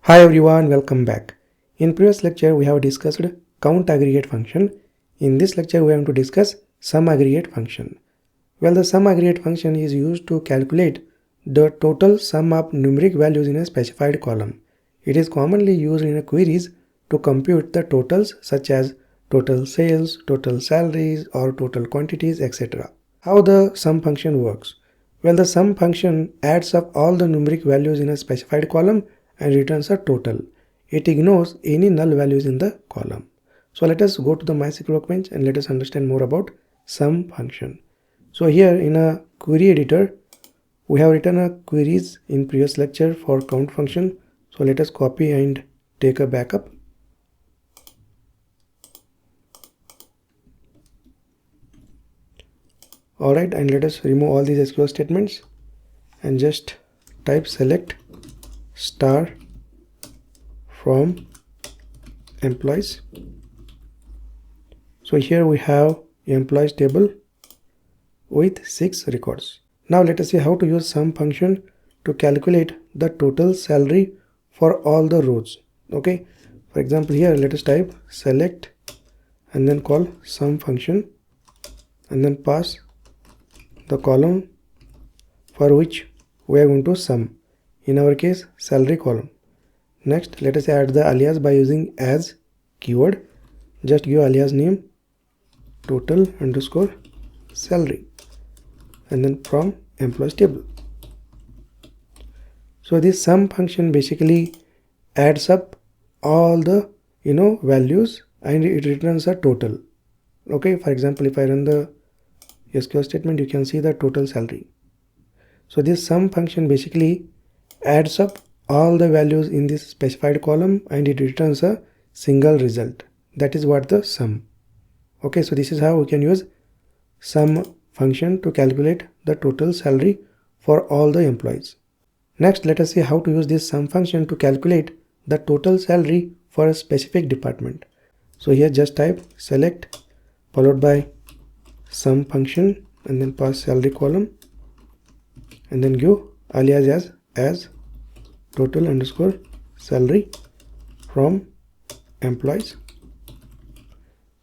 Hi everyone, welcome back. In previous lecture we have discussed count aggregate function. In this lecture we are going to discuss sum aggregate function. Well, the sum aggregate function is used to calculate the total sum of numeric values in a specified column. It is commonly used in queries to compute the totals such as total sales, total salaries or total quantities, etc. How the sum function works? Well, the sum function adds up all the numeric values in a specified column and returns a total. It ignores any null values in the column. So let us go to the MySQL Workbench and let us understand more about sum function. So here in a query editor, we have written a queries in previous lecture for count function. So let us copy and take a backup. Alright, and let us remove all these SQL statements and just type select star from employees. So here we have employees table with 6 records. Now let us see how to use sum function to calculate the total salary for all the rows. Okay, for example here let us type select and then call sum function and then pass the column for which we are going to sum, in our case salary column. Next let us add the alias by using as keyword. Just give alias name total underscore salary and then from employees table. So this sum function basically adds up all the values and it returns a total. Okay, for example if I run the SQL statement, you can see the total salary. So this sum function basically adds up all the values in this specified column and it returns a single result. That is what the sum. Okay, so this is how we can use sum function to calculate the total salary for all the employees. Next, let us see how to use this sum function to calculate the total salary for a specific department. So here just type select followed by sum function and then pass salary column and then give alias as total underscore salary from employees.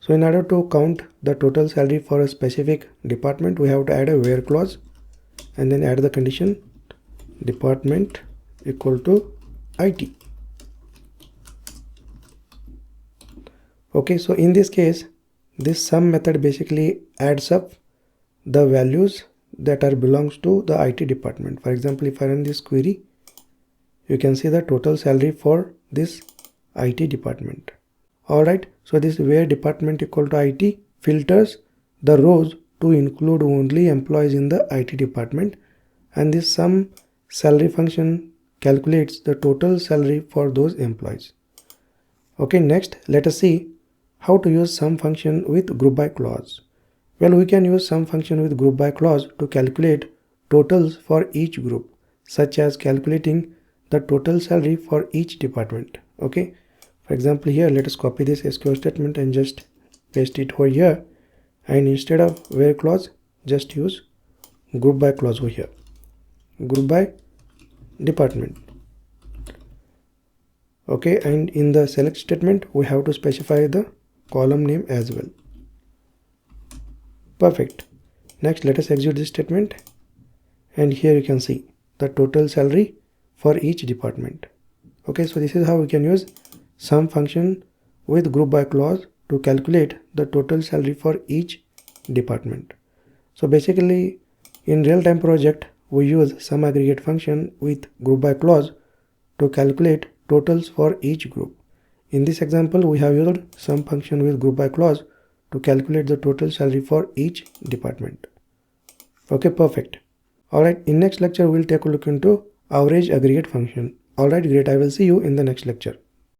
So in order to count the total salary for a specific department, we have to add a where clause and then add the condition department equal to IT. Okay, so in this case this sum method basically adds up the values that are belongs to the IT department. For example, if I run this query, you can see the total salary for this IT department. Alright, so this where department equal to IT filters the rows to include only employees in the IT department, and this sum salary function calculates the total salary for those employees. Okay, next let us see how to use sum function with group by clause. Well, we can use sum function with group by clause to calculate totals for each group, such as calculating the total salary for each department. Okay, for example here let us copy this SQL statement and just paste it over here, and instead of where clause just use group by clause over here, group by department. Okay, and in the select statement we have to specify the column name as well. Perfect. Next let us execute this statement and here you can see the total salary for each department. Okay, so this is how we can use sum function with group by clause to calculate the total salary for each department. So basically in real-time project we use sum aggregate function with group by clause to calculate totals for each group. In this example we have used sum function with group by clause to calculate the total salary for each department. Okay, perfect. Alright, in next lecture we'll take a look into average aggregate function. Alright, great. I will see you in the next lecture.